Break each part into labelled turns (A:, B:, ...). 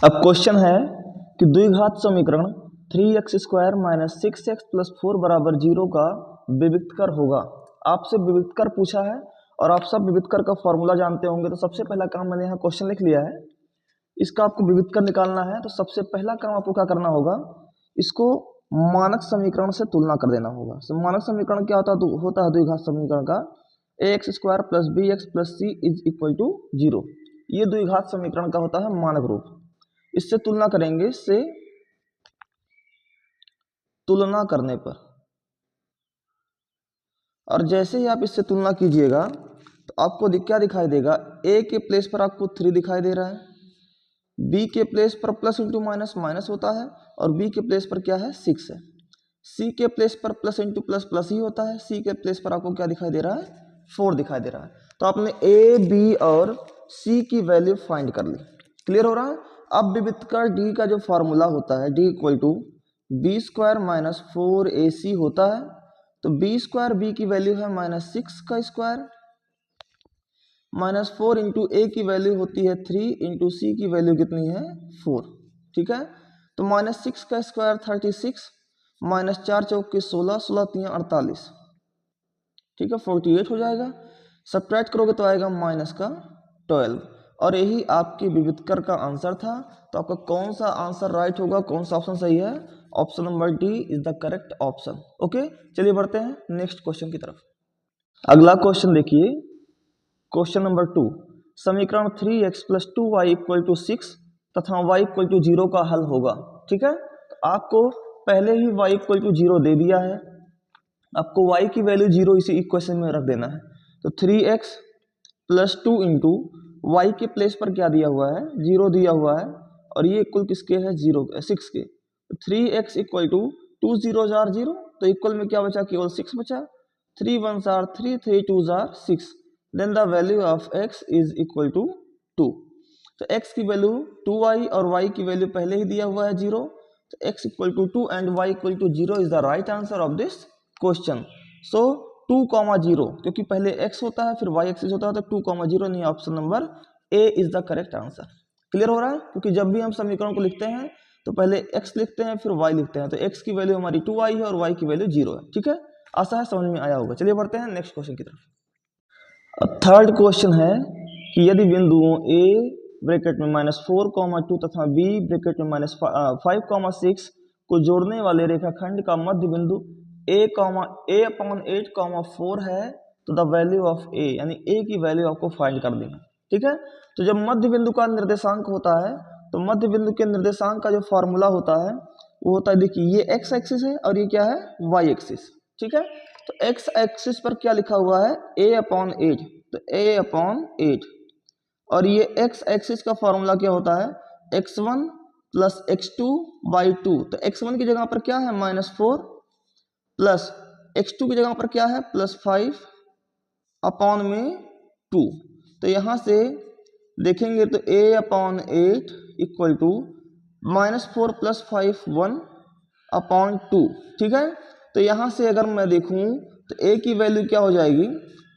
A: अब क्वेश्चन है कि द्विघात समीकरण 3x² - 6x + 4 = 0 का विविक्तकर होगा। आपसे विविक्तकर पूछा है और आप सब विविक्तकर का फॉर्मूला जानते होंगे। तो सबसे पहला काम मैंने यहाँ क्वेश्चन लिख लिया है, इसका आपको विविक्तकर निकालना है। तो सबसे पहला काम आपको क्या करना होगा, इसको मानक समीकरण से तुलना कर देना होगा। तो मानक समीकरण क्या होता है द्विघात समीकरण का ax² + bx + c = 0। ये द्विघात समीकरण का होता है मानक रूप। इससे तुलना करेंगे, इससे तुलना करने पर, और जैसे ही आप इससे तुलना कीजिएगा तो आपको क्या दिखाई देगा, a के प्लेस पर आपको 3 दिखाई दे रहा है, b के प्लेस पर प्लस इंटू माइनस माइनस होता है और b के प्लेस पर क्या है 6 है, c के प्लेस पर प्लस इंटू प्लस प्लस ही होता है, c के प्लेस पर आपको क्या दिखाई दे रहा है 4 दिखाई दे रहा है। तो आपने a b और c की वैल्यू फाइंड कर ली। क्लियर हो रहा है। अब विविक्तकर d का जो फॉर्मूला होता है d = b² - 4ac होता है। तो b² b की वैल्यू है -6 का स्क्वायर, -4 इंटू a की वैल्यू होती है 3 इंटू c की वैल्यू कितनी है 4। ठीक है। तो -6 का स्क्वायर 36, -4 चौके 16, 16 3 48, ठीक है 48 हो जाएगा। सब्ट्रैक्ट करोगे तो आएगा -12, और यही आपके विविक्तकर का आंसर था। तो आपका कौन सा आंसर राइट होगा, कौन सा ऑप्शन सही है, option number D is the correct option. Okay, चलिए बढ़ते हैं नेक्स्ट क्वेश्चन की तरफ। अगला क्वेश्चन देखिए, क्वेश्चन नंबर 2, समीकरण 3x + 2y = 6 तथा y = 0 का हल होगा। ठीक है। तो आपको पहले ही y = 0 दे दिया है, आपको y की वैल्यू 0 इसी इक्वेशन में रख देना है। तो 3x + 2 इंटू y के प्लेस पर क्या दिया हुआ है 0 दिया हुआ है, और ये इक्वल किसके है 6 के। तो 3x = 2 0 जार 0, तो इक्वल में क्या बचा, केवल 6 बचा। 3 1 जार 3, 3 2 जार 6, then the value of x is equal to 2। तो x की वैल्यू 2y और y की वैल्यू पहले ही दिया हुआ है 0। तो x = 2 and y = 0 is the right answer of this question. So 2, 0, क्योंकि पहले x होता है फिर y एक्सिस होता है, तो 2, 0 नहीं, option number A is the correct answer. Clear हो रहा है। क्योंकि जब भी हम समीकरण को लिखते हैं तो पहले x लिखते हैं फिर y लिखते हैं। तो x की वैल्यू हमारी 2y है और y की वैल्यू 0 है। ठीक है, आशा है समझ में आया होगा। चलिए बढ़ते हैं नेक्स्ट क्वेश्चन की तरफ। अब थर्ड क्वेश्चन है कि यदि बिंदुओं a ब्रैकेट में -4, 2 तथा b ब्रैकेट में -5, 6 को जोड़ने वाले रेखाखंड का मध्य बिंदु a/8, 4 है, तो द वैल्यू ऑफ a, यानी a की वैल्यू आपको फाइंड कर देना। ठीक है। तो जब मध्य बिंदु का निर्देशांक होता है तो मध्य बिंदु के निर्देशांक का जो फॉर्मूला होता है वो होता है, देखिए ये x एक्सिस है और ये क्या है y एक्सिस। ठीक है। तो x एक्सिस पर क्या लिखा हुआ है a/8, तो a/8, और ये x एक्सिस का फॉर्मूला क्या होता है x1 + x2/2। तो x1 की जगह पर क्या है -4, प्लस x2 की जगह पर क्या है +5/2। तो यहां से देखेंगे तो a/8 = -4 + 5 1/2। ठीक है। तो यहां से अगर मैं देखूं तो a की वैल्यू क्या हो जाएगी,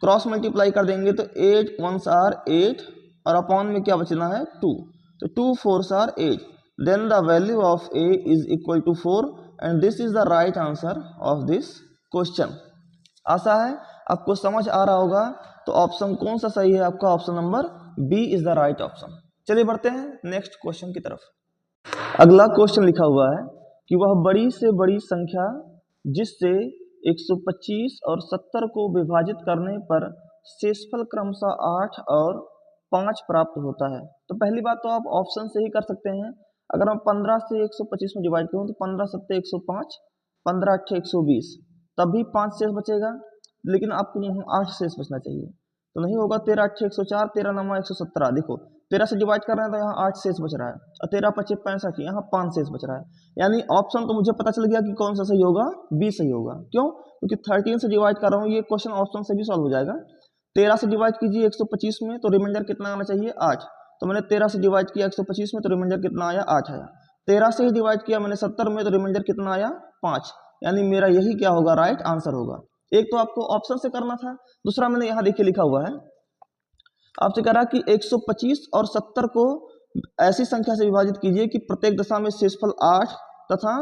A: क्रॉस मल्टीप्लाई कर देंगे तो 8 1 आर 8 और अपॉन में क्या बचना है 2, तो 2 4 are 8, then the value of a is equal to 4 and this is the right answer of this question. आशा है आपको समझ आ रहा होगा। तो ऑप्शन कौन सा सही है आपका, option number b is the right option. चलिए बढ़ते हैं नेक्स्ट क्वेश्चन की तरफ। अगला क्वेश्चन लिखा हुआ है कि वह बड़ी से बड़ी संख्या जिससे 125 और 70 को विभाजित करने पर शेषफल क्रमशः 8 और 5 प्राप्त होता है। तो पहली बात तो आप ऑप्शन से ही कर सकते हैं। अगर हम 15 से 125 में डिवाइड करूँ तो 15 × 7 = 105, 15 × 8 = 120, तभी 5 शेष बचेगा, लेकिन आपको 8 शेष बचना चाहिए। तो नहीं होगा, 13 × 8 = 104, 13 × 9 = 117। देखो 13 से डिवाइड कर रहे हैं तो यहाँ 8 शेष बच रहा है, और 13 × 5 = 65, यहाँ 5 शेष बच रहा है। यानी ऑप्शन तो मुझे पता चल गया कि कौन सा सही होगा, बी सही होगा। क्यों? क्योंकि 13 से डिवाइड कर रहा हूँ, ये क्वेश्चन ऑप्शन से भी सॉल्व हो जाएगा। 13 से डिवाइड कीजिए 125 में तो रिमाइंडर कितना आना चाहिए 8, तो मैंने 13 से डिवाइड किया 125 में तो रिमाइंडर कितना आया 8 आया। 13 से ही डिवाइड किया मैंने 70 में तो रिमाइंडर कितना आया 5, यानी मेरा यही क्या होगा राइट आंसर होगा। एक तो आपको ऑप्शन से करना था, दूसरा मैंने यहाँ देखिए लिखा हुआ है आपसे कह रहा कि 125 और 70 को ऐसी संख्या से विभाजित कीजिए कि प्रत्येक दशा में शेषफल 8 तथा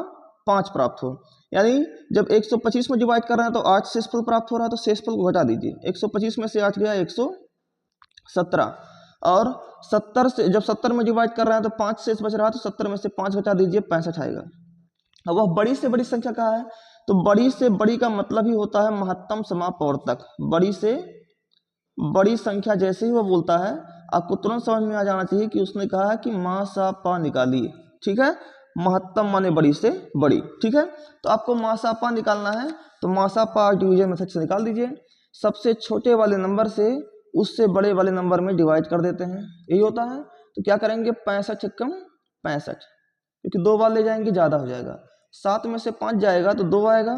A: 5 प्राप्त हो। यानी जब 125 में डिवाइड कर रहे हैं तो 8 शेषफल प्राप्त हो रहा है, तो शेषफल को घटा दीजिए। 125 में से 8 गया 117, और 70 से जब 70 में डिवाइड कर रहे हैं तो 5 शेष बच रहा है, तो 70 में से 5 घटा दीजिए, 65 आएगा। अब वह बड़ी से बड़ी संख्या कहाँ है, तो बड़ी से बड़ी का मतलब ही होता है महत्तम समापवर्तक। बड़ी से बड़ी संख्या जैसे ही वो बोलता है आपको तुरंत समझ में आ जाना चाहिए कि उसने कहा है कि मा सा पा निकालिए, ठीक है। महत्तम माने बड़ी से बड़ी, ठीक है। तो आपको मा सा पा निकालना है, तो मा सा पा डिवीजन मेथड से निकाल दीजिए। सबसे छोटे वाले नंबर से उससे बड़े वाले नंबर में डिवाइड कर देते हैं, यही होता है। तो क्या करेंगे, 65 एकम 65, क्योंकि 2 बार ले जाएंगे ज़्यादा हो जाएगा। 7 में से 5 जाएगा तो 2 आएगा,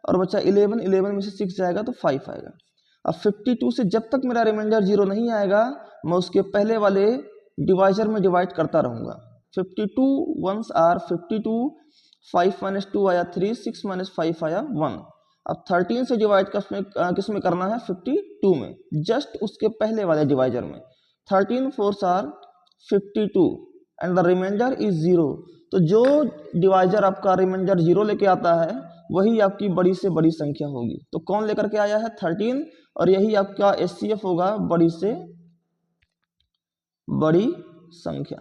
A: और बच्चा 11 में से 6 जाएगा तो 5 आएगा। अब 52 से जब तक मेरा रिमाइंडर 0 नहीं आएगा मैं उसके पहले वाले डिवाइजर में डिवाइड करता रहूँगा। 52 वंस आर 52, 5 माइनस 2 आया 3, 6 माइनस 5 आया 1। अब 13 से डिवाइड किस में करना है, 52 में, जस्ट उसके पहले वाले डिवाइजर में। 13 4s are 52 and the remainder is 0। तो जो डिवाइजर आपका रिमाइंडर 0 लेके आता है वही आपकी बड़ी से बड़ी संख्या होगी। तो कौन लेकर के आया है, 13, और यही आपका एचसीएफ होगा, बड़ी से बड़ी संख्या।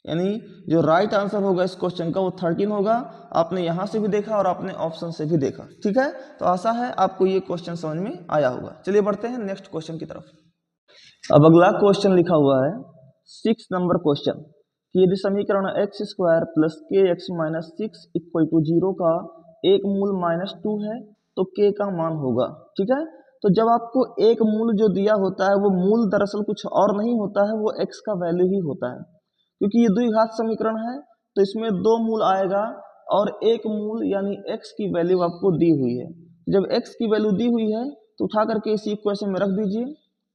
A: यानी जो राइट आंसर होगा इस क्वेश्चन का वो 13 होगा। आपने यहां से भी देखा और आपने ऑप्शन से भी देखा, ठीक है। तो आशा है आपको ये क्वेश्चन समझ में आया होगा। चलिए बढ़ते हैं नेक्स्ट क्वेश्चन की तरफ। अब अगला क्वेश्चन लिखा हुआ है 6 नंबर क्वेश्चन कि यदि समीकरण x² plus kx minus 6 equal to 0 का एक मूल -2 है तो k का मान होगा, ठीक है। तो जब आपको एक मूल जो दिया होता है वो मूल दरअसल कुछ और नहीं होता है, वो x का वैल्यू ही होता है। क्योंकि ये द्विघात समीकरण है तो इसमें 2 मूल आएगा और एक मूल यानी x की वैल्यू आपको दी हुई है। जब x की वैल्यू दी हुई है तो उठा करके इसी इक्वेशन में रख दीजिए,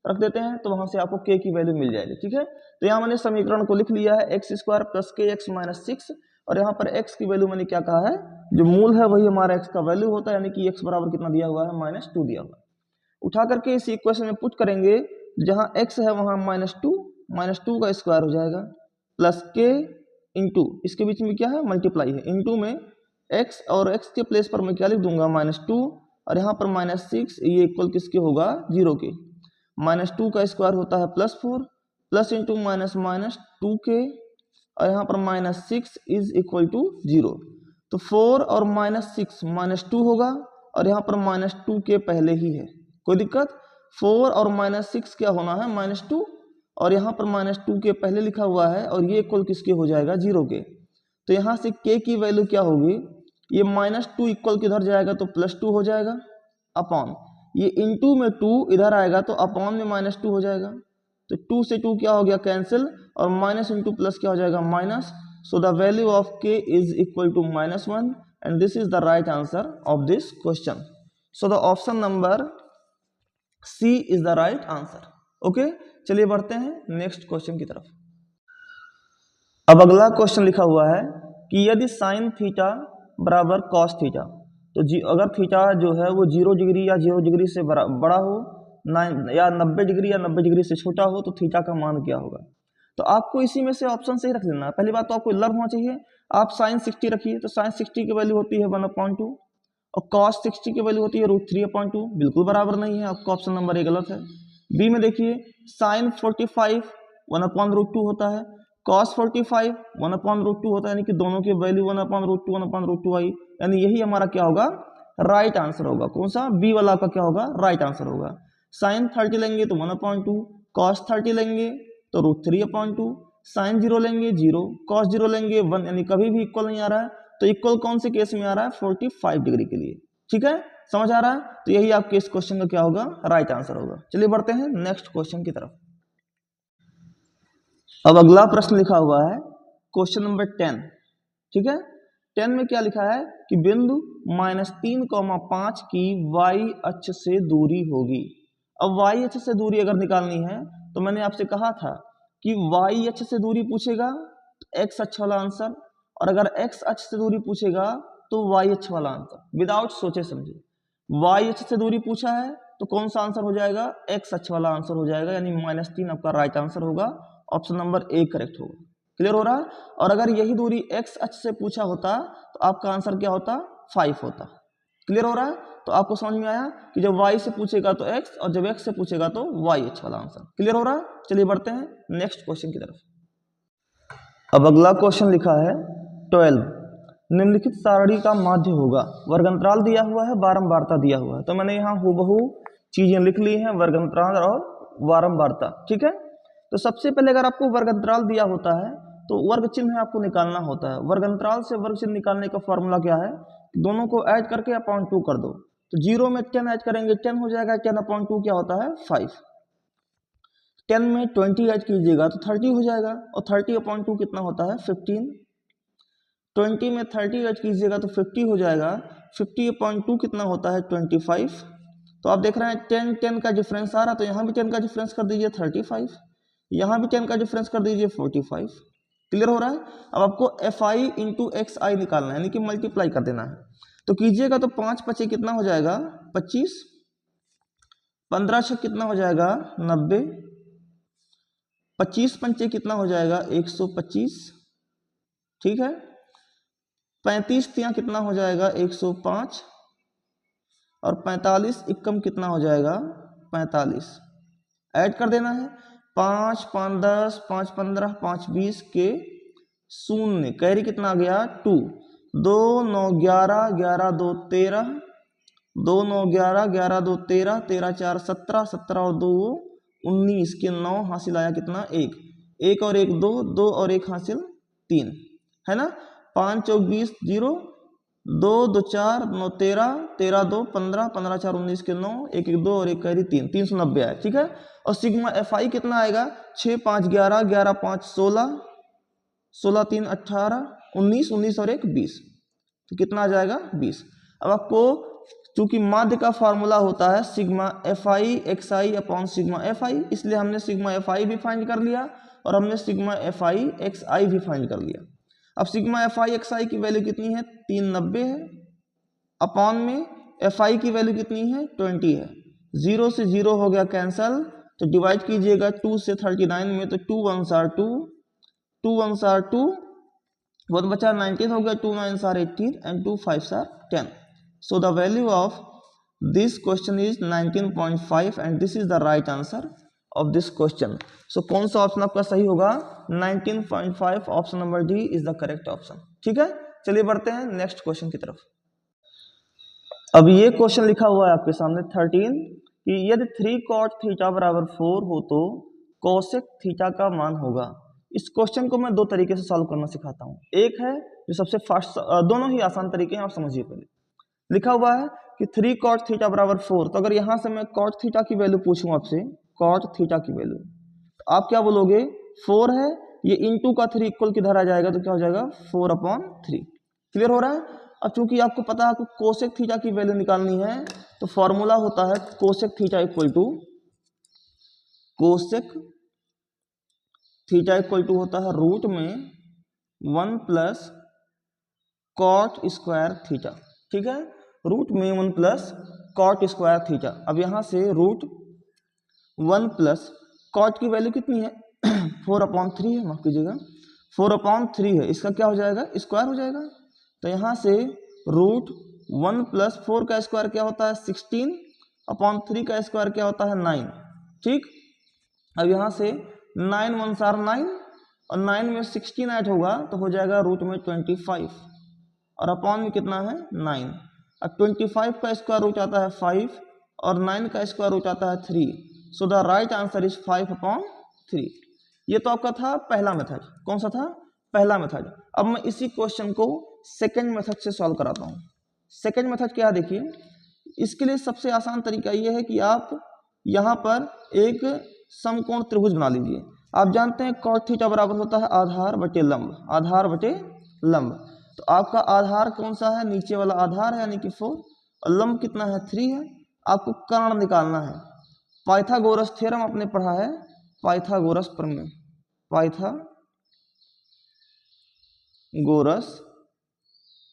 A: रख देते हैं तो वहां से आपको k की वैल्यू मिल जाएगी, ठीक है। तो यहाँ मैंने समीकरण को लिख लिया है x² प्लस kx माइनस 6, और यहाँ पर x की वैल्यू मैंने क्या कहा है, जो मूल है वही हमारा x का वैल्यू होता है, यानी कि x बराबर कितना दिया हुआ है, -2 दिया हुआ है। उठा करके इस इक्वेशन में पुट करेंगे, जहाँ x है वहाँ -2 का स्क्वायर हो जाएगा, प्लस k इंटू इसके बीच में क्या है, मल्टीप्लाई है, इंटू में x, और x के प्लेस पर मैं क्या लिख दूंगा, -2, और यहाँ पर -6, ये इक्वल किसके होगा, 0 के। -2 का स्क्वायर होता है +4, प्लस इंटू माइनस -2k, और यहाँ पर -6 इज इक्वल टू 0। तो 4 और -6 -2 होगा, और यहाँ पर -2k पहले ही है, कोई दिक्कत। 4 और -6 क्या होना है, -2, और यहाँ पर -2k पहले लिखा हुआ है, और ये इक्वल किसके हो जाएगा, 0 के। तो यहाँ से k की वैल्यू क्या होगी, ये -2 इक्वल किधर जाएगा तो +2 हो जाएगा, अपॉन ये इंटू में 2 इधर आएगा तो अपॉन में -2 हो जाएगा। तो 2 से 2 क्या हो गया, कैंसिल, और माइनस इंटू प्लस क्या हो जाएगा, minus. So the value of k is equal to -1, and this is the right answer of this question. So the option number C is the right answer. Okay, चलिए बढ़ते हैं next question की तरफ। अब अगला क्वेश्चन लिखा हुआ है कि यदि साइन थीटा बराबर कॉस थीटा, तो अगर थीटा जो है वो 0 डिग्री या 0 डिग्री से बड़ा हो, या 90 डिग्री या 90 डिग्री से छोटा हो, तो थीटा का मान क्या होगा। तो आपको इसी में से ऑप्शन से ही रख लेना है। पहली बात तो आपको लर्न होना चाहिए। आप साइन 60 रखिए, तो साइन 60 की वैल्यू होती है 1/2, और कॉस 60 की वैल्यू होती है √3/2। बिल्कुल बराबर नहीं है, आपका ऑप्शन नंबर ए गलत है। बी में देखिए, साइन 45 1/√2 होता है, कॉस 45 1/√2 होता है, यानी कि दोनों की वैल्यू 1/√2 आई, यानी यही हमारा क्या होगा, राइट आंसर होगा। कौन सा, बी वाला का क्या होगा, राइट आंसर होगा। साइन 30 लेंगे तो 1/2, कॉस 30 लेंगे तो √3/2, साइन 0 लेंगे 0, कॉस 0 लेंगे 1, यानी कभी भी इक्वल नहीं आ रहा है। तो इक्वल कौन से केस में आ रहा है, 45 डिग्री के लिए, ठीक है, समझ आ रहा है। तो यही आपके इस क्वेश्चन का क्या होगा, राइट आंसर होगा। चलिए बढ़ते हैं नेक्स्ट क्वेश्चन की तरफ। अब अगला प्रश्न लिखा हुआ है क्वेश्चन नंबर 10, ठीक है। 10 में क्या लिखा है कि बिंदु -3,5 की y अक्ष से दूरी होगी। अब y अक्ष से दूरी अगर निकालनी है तो मैंने आपसे कहा था कि y अक्ष से दूरी पूछेगा तो x अक्ष वाला आंसर, और अगर x अक्ष से दूरी पूछेगा तो y अक्ष वाला आंसर, विदाउट सोचे समझे। y अक्ष से दूरी पूछा है तो कौन सा आंसर हो जाएगा, x अक्ष वाला आंसर हो जाएगा, यानी -3 आपका राइट आंसर होगा। ऑप्शन नंबर ए करेक्ट होगा। क्लियर हो रहा है? और अगर यही दूरी x अक्ष से पूछा होता तो आपका आंसर क्या होता? 5 होता। क्लियर हो रहा है? तो आपको समझ में आया कि जब y से पूछेगा तो x और जब x से पूछेगा तो y h वाला आंसर। क्लियर हो रहा है? चलिए बढ़ते हैं नेक्स्ट क्वेश्चन की तरफ। अब अगला क्वेश्चन लिखा है 12, निम्नलिखित सारणी का माध्य होगा। वर्गंतराल दिया हुआ है, बारंबारता दिया हुआ है, तो मैंने यहाँ हूबहू चीजें लिख ली हैं, वर्गंतराल और बारंबारता। ठीक है, तो सबसे पहले अगर आपको वर्गंतराल दिया होता है तो वर्ग चिन्ह आपको निकालना होता है। वर्गंतराल से वर्ग चिन्ह निकालने का फॉर्मूला क्या है? दोनों को ऐड करके अपॉन 2 कर दो, तो 0 में 10 ऐड करेंगे 10 हो जाएगा, 10 अपॉन 2 क्या होता है? 5। 10 में 20 ऐड कीजिएगा तो 30 हो जाएगा, और 30 अपॉन 2 कितना होता है? 15। 20 में 30 ऐड कीजिएगा तो 50 हो जाएगा, 50 अपॉन 2 कितना होता है? 25। तो आप देख रहे हैं 10 का डिफरेंस आ रहा, तो यहाँ भी 10 का डिफरेंस कर दीजिए 35, यहाँ भी 10 का डिफरेंस कर दीजिए 45। क्लियर हो रहा है? अब आपको fi इंटू एक्स आई निकालना है, यानी कि मल्टीप्लाई कर देना है। तो कीजिएगा तो 5 पचे कितना हो जाएगा? 25। 15 छक कितना हो जाएगा? 90। 25 पंचे कितना हो जाएगा? 125। ठीक है, 35 तिया कितना हो जाएगा? 105, और 45 इक्कम कितना हो जाएगा? 45। ऐड कर देना है, 5 5 10 5 15 5 20 के 0, कैरी कितना आ गया? 2। 2 9 11 11 2 13, 2 9 11 11 2 13, 13 4 17, 17 और 2 19 के 9 हासिल आया कितना? 1। 1 और 1 2, 2 और 1 हासिल 3, है ना? 5 4 20 0, 2 2 4 9 13, 13 2 15, 15 4 19 के 9, 1 1 2 और 1 कैरी 3, 390 आया। ठीक है, और सिग्मा fi कितना आएगा? 6 5 11, 11 5 16, 16 3 18, 19, 19 और 1 20, तो कितना आ जाएगा? 20। अब आपको चूंकि माध्य का फार्मूला होता है sigma fi xi upon sigma fi, इसलिए हमने सिग्मा fi भी फाइंड कर लिया और हमने सिग्मा fi xi भी फाइंड कर लिया। अब सिग्मा fi xi की वैल्यू कितनी है? 390 है, अपॉन में fi की वैल्यू कितनी है? 20 है। 0 से 0 हो गया कैंसल, तो डिवाइड कीजिएगा 2 से 39 में, तो 2 1s are 2, 2 1s are 2, बहुत बचा 19 हो गया, 2 9s are 18 and 2 5s are 10। So the value of this question is 19.5 and this is the right answer of this question. So कौन सा ऑप्शन आपका सही होगा? 19.5, option number D is the correct option. ठीक है, चलिए बढ़ते हैं नेक्स्ट क्वेश्चन की तरफ। अब ये क्वेश्चन लिखा हुआ है आपके सामने 13 कि यदि 3 cot थीटा बराबर 4 हो तो कोसेक थीटा का मान होगा। इस क्वेश्चन को मैं दो तरीके से सॉल्व करना सिखाता हूँ। एक है जो सबसे फास्ट, दोनों ही आसान तरीके हैं, आप समझिए। पहले लिखा हुआ है कि 3 cot थीटा बराबर 4, तो अगर यहां से मैं cot थीटा की वैल्यू पूछूं आपसे, cot थीटा की वैल्यू, तो आप क्या बोलोगे? 4 है, ये इंटू का 3 इक्वल किधर आ जाएगा? तो क्या हो जाएगा? 4/3। क्लियर हो रहा है? अब चूंकि आपको पता है आपको कोसेक थीटा की वैल्यू निकालनी है, तो फॉर्मूला होता है cosec theta equal to, cosec theta equal to होता है रूट में 1 प्लस कॉट स्क्वायर थीटा। ठीक है, रूट में 1 प्लस कॉट स्क्वायर थीटा। अब यहां से रूट 1 प्लस कॉट की वैल्यू कितनी है? 4/3 है, माफ कीजिएगा 4/3 है, इसका क्या हो जाएगा? स्क्वायर हो जाएगा। तो यहां से रूट 1 प्लस 4 का स्क्वायर क्या होता है? 16/3 का स्क्वायर क्या होता है? 9। ठीक, अब यहां से 9 1s are 9 और 9 में 16 ऐड होगा तो हो जाएगा रूट में 25, और अपॉन में कितना है? 9। अब 25 का स्क्वायर रूट आता है 5 और 9 का स्क्वायर रूट आता है 3। So the right answer is 5/3। ये तो आपका था पहला मेथड। कौन सा था? पहला मेथड। अब मैं इसी क्वेश्चन को सेकंड मेथड से सॉल्व कराता हूं। सेकंड मेथड क्या है देखिए, इसके लिए सबसे आसान तरीका यह है कि आप यहां पर एक समकोण त्रिभुज बना लीजिए। आप जानते हैं cot थीटा बराबर होता है आधार बटे लंब, आधार बटे लंब। तो आपका आधार कौन सा है? नीचे वाला आधार है यानी कि 4, और लंब कितना है? 3 है। आपको कर्ण निकालना है। पाइथागोरस थ्योरम आपने पढ़ा है, पाइथागोरस प्रमेय, पाइथागोरस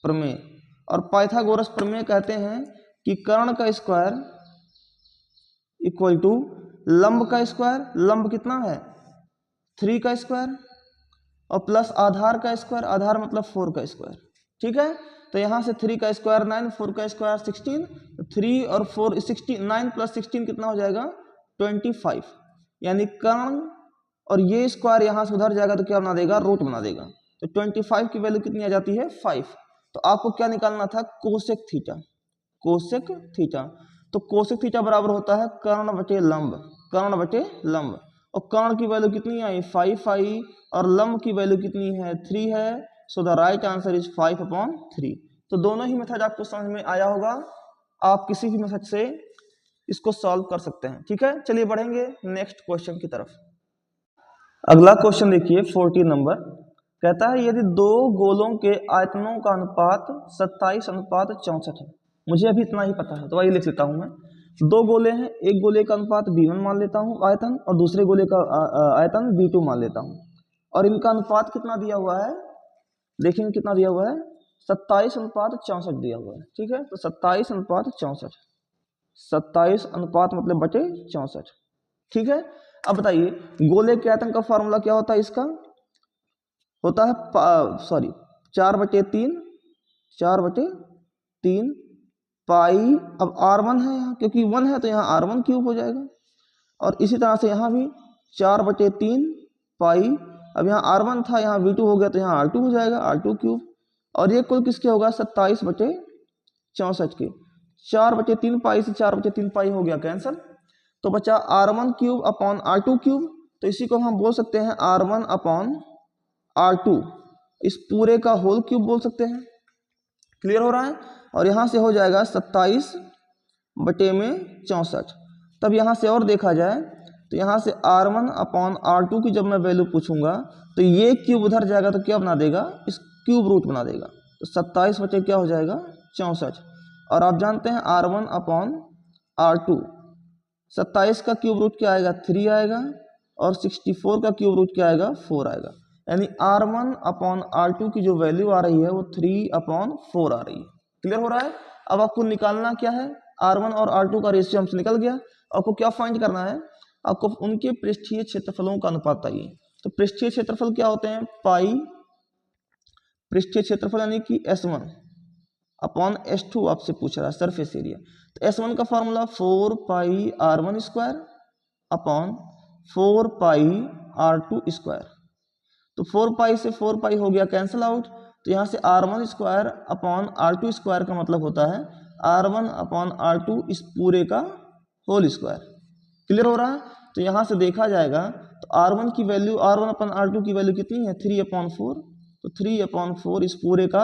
A: प्रमेय। और पाइथागोरस प्रमेय कहते हैं कि कर्ण का स्क्वायर इक्वल टू लंब का स्क्वायर। लंब कितना है? 3 का स्क्वायर और प्लस आधार का स्क्वायर, आधार मतलब 4 का स्क्वायर। ठीक है, तो यहाँ से 3 का स्क्वायर 9, 4 का स्क्वायर 16, 3 और 4 16, 9 प्लस 16 कितना हो जाएगा 25। यानी कर्ण और ये स्क्वायर यहाँ से उधर जाएगा तो क्या बना देगा, रूट बना देगा। तो 25 की वैल्यू कितनी आ जाती है 5। तो आपको क्या निकालना था, कोसेक थीटा, कोसेक थीटा। तो कोसेक थीटा बराबर होता है कर्ण बटे लंब, कर्ण बटे लंब। और कर्ण की वैल्यू कितनी आई 5 आई और लंब की वैल्यू कितनी है 3 है। So the right answer is 5/3। तो दोनों ही मेथड आपको समझ में आया होगा, आप किसी भी मेथड से इसको सॉल्व कर सकते हैं। ठीक है, चलिए बढ़ेंगे नेक्स्ट क्वेश्चन की तरफ। अगला क्वेश्चन देखिए 40 नंबर, कहता है यदि दो गोलों के आयतनों का अनुपात 27:64 है। मुझे अभी इतना ही पता है तो वही लिख लेता हूं मैं। दो गोले हैं, एक गोले का अनुपात b1 मान लेता हूं आयतन और दूसरे गोले का आयतन b2 मान लेता हूं, और इनका अनुपात कितना दिया हुआ है, देखेंगे कितना दिया हुआ है 27:64 दिया हुआ है। ठीक है, तो 27:64, 27 अनुपात मतलब बटे 64। ठीक है, अब बताइए गोले के आयतन का फॉर्मूला क्या होता है, इसका होता है 4/3, 4/3 पाई। अब r1 है यहाँ, क्योंकि 1 है तो यहाँ r1 क्यूब हो जाएगा, और इसी तरह से यहाँ भी 4/3 पाई। अब यहाँ r1 था, यहाँ v2 हो गया तो यहाँ r2 हो जाएगा, r2 क्यूब। और ये कुल किसके होगा 27/64 के। 4/3 पाई से 4/3 पाई हो गया कैंसल, तो बचा r1 cube upon r2 cube. तो इसी को हम बोल सकते हैं r1 अपॉन r2, इस पूरे का होल क्यूब बोल सकते हैं। क्लियर हो रहा है, और यहाँ से हो जाएगा 27/64। तब यहाँ से और देखा जाए तो यहाँ से r1 अपॉन r2 की जब मैं वैल्यू पूछूंगा तो ये क्यूब उधर जाएगा तो क्या बना देगा, इस क्यूब रूट बना देगा। तो 27 बटे क्या हो जाएगा 64, और आप जानते हैं r1 अपॉन r2, 27 का क्यूब रूट क्या आएगा 3 आएगा, और 64 का क्यूब रूट क्या आएगा 4 आएगा। यानी r1 अपॉन r2 की जो वैल्यू आ रही है वो 3/4 आ रही है। क्लियर हो रहा है। अब आपको निकालना क्या है, r1 और r2 का रेशियो हमसे निकल गया। आपको क्या फाइंड करना है, आपको उनके पृष्ठीय क्षेत्रफलों का अनुपात चाहिए। तो पृष्ठीय क्षेत्रफल क्या होते हैं, पाई पृष्ठीय क्षेत्रफल यानी कि S1 अपॉन S2 आपसे पूछ रहा है सरफेस एरिया। तो S1 का फॉर्मूला 4πr1² अपॉन 4πr2²। तो 4 से 4 हो गया कैंसिल आउट, तो यहाँ से r1² अपॉन r2² का मतलब होता है r1 अपॉन r2 इस पूरे का होल स्क्वायर। क्लियर हो रहा है। तो यहाँ से देखा जाएगा तो r1 की वैल्यू, r1 अपॉन r2 की वैल्यू कितनी है 3/4, तो 3/4 इस पूरे का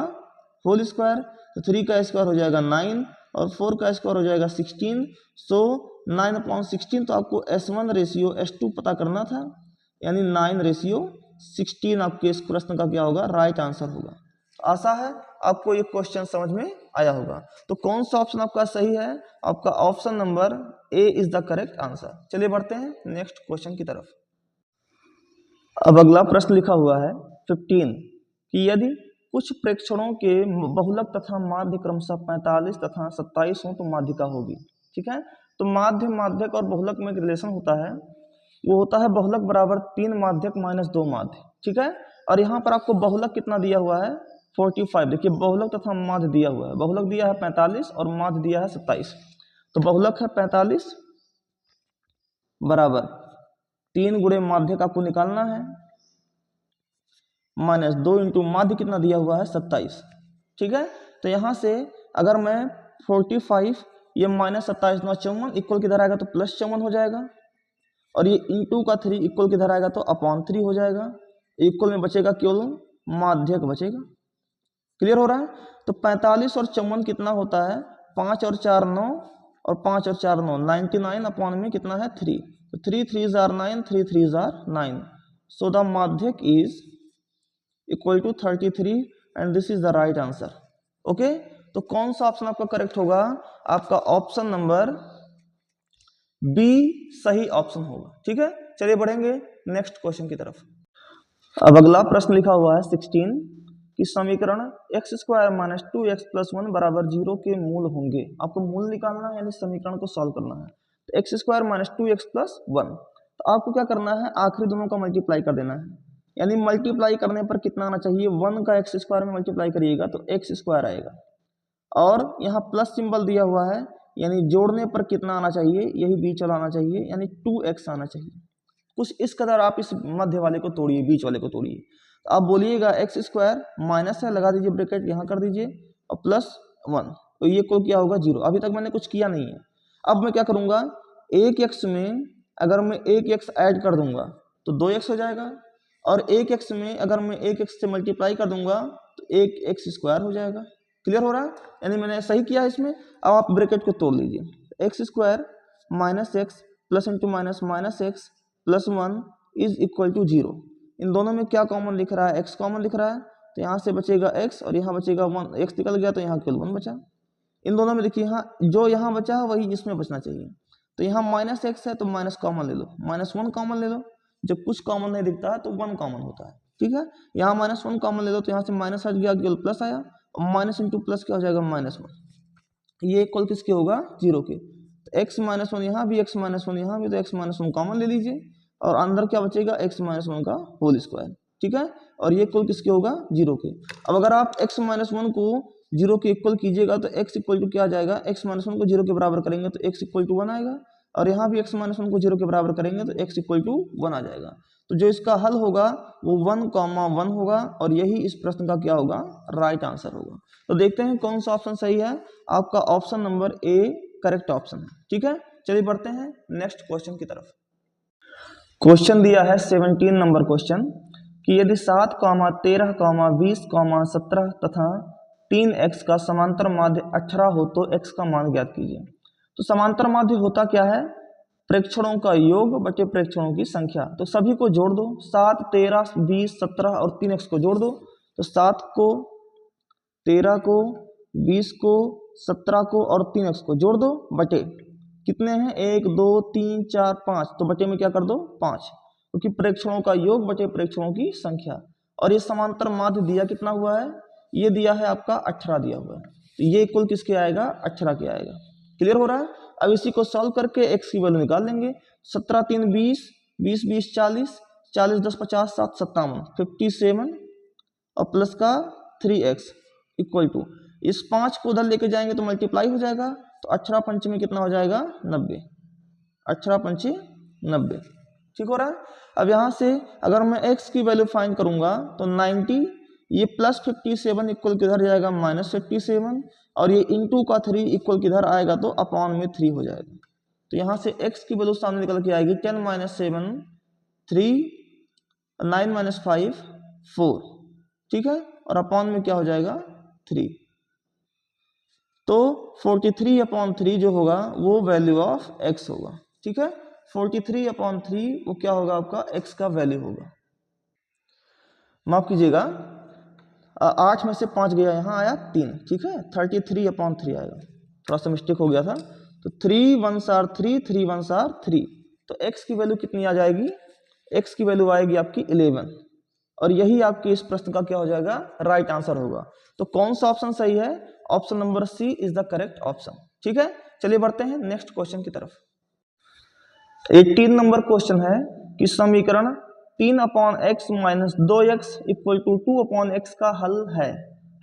A: होल स्क्वायर। तो 3 का स्क्वायर हो जाएगा 9 और 4 का स्क्वायर हो जाएगा 16। सो 9/16, तो आपको S1 रेशियो S2 पता करना था, यानी 9/16 आपके इस प्रश्न का क्या होगा, राइट आंसर होगा। आशा है आपको ये क्वेश्चन समझ में आया होगा। तो कौन सा ऑप्शन आपका सही है, आपका option number A is the correct answer. चलिए बढ़ते हैं नेक्स्ट क्वेश्चन की तरफ। अब अगला प्रश्न लिखा हुआ है 15 कि यदि कुछ प्रेक्षणों के बहुलक तथा माध्य क्रमशः 45 तथा 27 हो तो माध्यिका होगी। ठीक है, तो माध्य माध्यक और बहुलक में एक रिलेशन होता है, वो होता है बहुलक बराबर 3 माध्यक माइनस 2 माध्य। ठीक है, और यहाँ पर आपको बहुलक कितना दिया हुआ है 45। देखिए बहुलक तथा माध्य दिया हुआ है, बहुलक दिया है 45 और माध्य दिया है 27। तो बहुलक है 45 बराबर 3 गुणे माध्यक आपको निकालना है, माइनस 2 इंटू माध्य कितना दिया हुआ है 27। ठीक है, तो यहाँ से अगर मैं 45 ये माइनस 27 9 54 इक्वल किधर आएगा तो प्लस 54 हो जाएगा, और ये इंटू का 3 इक्वल किधर आएगा तो अपॉन 3 हो जाएगा। इक्वल में बचेगा केवल माध्यक बचेगा। क्लियर हो रहा है। तो 45 और 54 कितना होता है 5 और 4 9 और 5 और 4 9 99 अपॉन में कितना है 3, तो 3 3 are 9 3 3 are 9। सो द माध्यक is equal to 33 and this is the right answer. Okay, तो कौन सा ऑप्शन आपका करेक्ट होगा, आपका ऑप्शन नंबर बी सही ऑप्शन होगा। ठीक है, चलिए बढ़ेंगे नेक्स्ट क्वेश्चन की तरफ। अब अगला प्रश्न लिखा हुआ है 16 कि समीकरण x² माइनस 2x प्लस 1 बराबर 0 के मूल होंगे। आपको मूल निकालना है, यानी समीकरण को सॉल्व करना है। तो x² माइनस 2x प्लस 1, तो आपको क्या करना है, आखिरी दोनों का मल्टीप्लाई कर देना है, यानी मल्टीप्लाई करने पर कितना आना चाहिए, 1 का एक्स स्क्वायर में मल्टीप्लाई करिएगा तो एक्स स्क्वायर आएगा, और यहाँ प्लस सिंबल दिया हुआ है, यानी जोड़ने पर कितना आना चाहिए, यही बीच वाला आना चाहिए, यानी 2x आना चाहिए। कुछ इस कदर आप इस मध्य वाले को तोड़िए, बीच वाले को तोड़िए, तो आप बोलिएगा एक्स स्क्वायर माइनस है, लगा दीजिए ब्रैकेट यहाँ कर दीजिए, और प्लस 1, तो ये को क्या होगा 0। अभी तक मैंने कुछ किया नहीं है। अब मैं क्या करूँगा, एक एक्स में अगर मैं एक एक्स ऐड कर दूंगा तो 2x हो जाएगा, और एक एक्स में अगर मैं एक एक्स से मल्टीप्लाई कर दूंगा तो एक एक्स स्क्वायर हो जाएगा। क्लियर हो रहा है, यानी मैंने सही किया है इसमें। अब आप ब्रैकेट को तोड़ लीजिए, x square minus x plus into minus minus x plus 1 is equal to 0। इन दोनों में क्या कॉमन दिख रहा है, एक्स कॉमन दिख रहा है, तो यहाँ से बचेगा एक्स और यहाँ बचेगा 1, एक्स निकल गया तो यहाँ केवल 1 बचा। इन दोनों में देखिए यहाँ जो यहाँ बचा है वही इसमें बचना चाहिए, तो यहाँ माइनस एक्स है तो माइनस कॉमन ले लो, माइनस 1 कॉमन ले लो, जब कुछ कॉमन नहीं दिखता है तो 1 कॉमन होता है, ठीक है। यहाँ माइनस 1 कॉमन ले लो, तो यहाँ से माइनस हट गया, केवल प्लस आया, और माइनस इंटू प्लस क्या हो जाएगा -1, ये इक्वल किसके होगा 0 के, तो x माइनस 1 यहाँ भी, x माइनस 1 यहाँ भी, तो x माइनस 1 कॉमन ले लीजिए, और अंदर क्या बचेगा x माइनस 1 का होल स्क्वायर, ठीक है, और ये इक्वल किसके होगा 0 के। अब अगर आप x माइनस 1 को 0 के इक्वल कीजिएगा तो x इक्वल टू क्या आ जाएगा, x माइनस 1 को 0 के बराबर करेंगे तो x इक्वल टू 1 आएगा, और यहाँ भी x माइनस 1 को 0 के बराबर करेंगे तो x इक्वल टू 1 आ जाएगा। तो जो इसका हल होगा वो 1,1 होगा, और यही इस प्रश्न का क्या होगा, राइट आंसर होगा। तो देखते हैं कौन सा ऑप्शन सही है, आपका option number A correct option है, ठीक है। चलिए बढ़ते हैं नेक्स्ट क्वेश्चन की तरफ। क्वेश्चन दिया है 17 नंबर क्वेश्चन कि यदि 7, 13, 20, 17 तथा 3x का समांतर माध्य 18 हो तो x का मान ज्ञात कीजिए। तो समांतर माध्य होता क्या है, प्रेक्षणों का योग बटे प्रेक्षणों की संख्या। तो सभी को जोड़ दो, 7, 13, 20, 17 और 3x को जोड़ दो, तो 7 को, 13 को, 20 को, 17 को और 3x को जोड़ दो, बटे कितने हैं, 1, 2, 3, 4, 5, तो बटे में क्या कर दो 5, क्योंकि प्रेक्षणों का योग बटे प्रेक्षणों की संख्या। और ये समांतर माध्य दिया कितना हुआ है, ये दिया है आपका 18 दिया हुआ है, तो ये इक्वल किसके आएगा, 18 के आएगा। क्लियर हो रहा है। अब इसी को सॉल्व करके x की वैल्यू निकाल लेंगे, 17 3 20, 20 20 40, 40 10 50, 7 57, 57 और प्लस का 3x इक्वल टू, इस 5 को उधर लेके जाएंगे तो मल्टीप्लाई हो जाएगा, तो 18 पंच में कितना हो जाएगा 90, 18 पंच 90, ठीक हो रहा है। अब यहाँ से अगर मैं x की वैल्यू फाइंड करूंगा तो 90, ये प्लस 57 इक्वल किधर जाएगा -57, और ये इंटू का 3 इक्वल किधर आएगा तो अपॉन में 3 हो जाएगा। तो यहाँ से x की वैल्यू सामने निकल के आएगी 10 - 7 3, 9 - 5 4, ठीक है, और अपॉन में क्या हो जाएगा 3, तो 43/3 जो होगा वो वैल्यू ऑफ x होगा, ठीक है। 43/3 वो क्या होगा, आपका x का वैल्यू होगा। माफ कीजिएगा, 8 में से 5 गया, यहाँ आया 3, ठीक है, 33/3 आएगा, थोड़ा सा मिस्टेक हो गया था। तो 3 1s are 3, 3 1s are 3, तो x की वैल्यू कितनी आ जाएगी, x की वैल्यू आएगी आपकी 11, और यही आपके इस प्रश्न का क्या हो जाएगा, राइट आंसर होगा। तो कौन सा ऑप्शन सही है, option number c is the correct option, ठीक है। चलिए बढ़ते हैं नेक्स्ट क्वेश्चन की तरफ। 18 नंबर क्वेश्चन है कि समीकरण 3/x minus 2x equal to 2/x का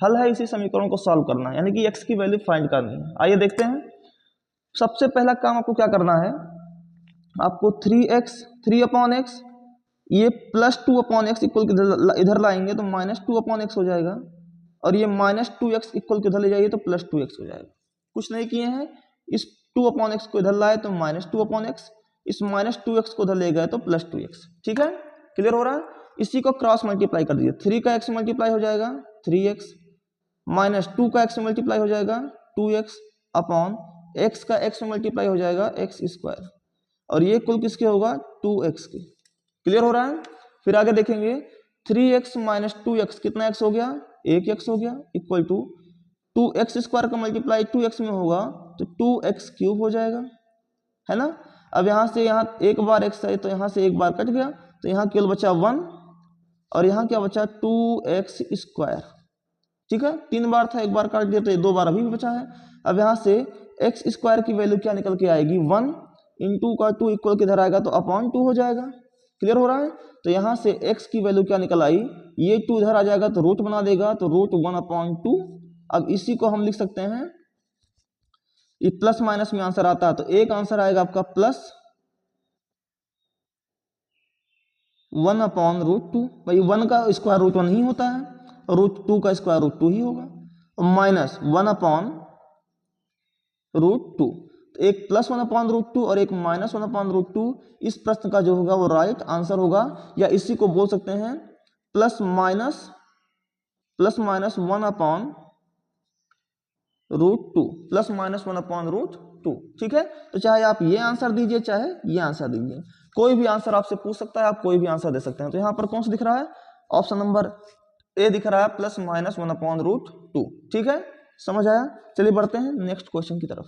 A: हल है इसी समीकरण को सॉल्व करना है, यानी कि x की वैल्यू फाइंड करनी है। आइए देखते हैं। सबसे पहला काम आपको क्या करना है, आपको 3/x ये प्लस 2/x इक्वल इधर लाएंगे तो -2/x हो जाएगा, और ये -2x इक्वल किधर ले जाइए तो +2x हो जाएगा। कुछ नहीं किए हैं, इस 2/x को इधर लाए तो -2/x, इस -2x को उधर ले गए तो +2x, ठीक है। क्लियर हो रहा है। इसी को क्रॉस मल्टीप्लाई कर दीजिए, 3 का x मल्टीप्लाई हो जाएगा 3x, -2 का x मल्टीप्लाई हो जाएगा 2x, अपॉन x का x मल्टीप्लाई हो जाएगा x², और ये कुल किसके होगा 2x के। क्लियर हो रहा है। फिर आगे देखेंगे, 3x - 2x कितना x हो गया, 1x हो गया, इक्वल टू 2x² का मल्टीप्लाई 2x में होगा तो 2x³ हो जाएगा, है ना। अब यहाँ से यहाँ एक बार x है तो यहाँ से एक बार कट गया, तो यहाँ केवल बचा 1, और यहाँ क्या बचा 2x², ठीक है। 3 बार था, एक बार काट दिया तो 2 बार अभी भी बचा है। अब यहाँ से x² की वैल्यू क्या निकल के आएगी 1, इंटू का 2 इक्वल किधर आएगा तो अपॉन 2 हो जाएगा। क्लियर हो रहा है। तो यहाँ से x की वैल्यू क्या निकल आई, ये 2 इधर आ जाएगा तो रूट बना देगा, तो रूट 1/2। अब इसी को हम लिख सकते हैं, ये प्लस माइनस में आंसर आता है, तो एक आंसर आएगा आपका प्लस 1/√2। भाई 1 का स्क्वायर रूट 1 ही होता है, √2 का स्क्वायर रूट 2 ही होगा, माइनस 1/√2। तो एक प्लस 1/√2 और एक माइनस 1/√2 इस प्रश्न का जो होगा वो राइट आंसर होगा, या इसी को बोल सकते हैं प्लस माइनस 1/√2, प्लस माइनस 1/√2। ठीक है। तो चाहे आप ये आंसर दीजिए चाहे ये आंसर दीजिए, कोई भी आंसर आपसे पूछ सकता है, आप कोई भी आंसर दे सकते हैं। तो यहाँ पर कौन सा दिख रहा है, ऑप्शन नंबर ए दिख रहा है, प्लस माइनस 1/√2। ठीक है, समझ आया। चलिए बढ़ते हैं नेक्स्ट क्वेश्चन की तरफ।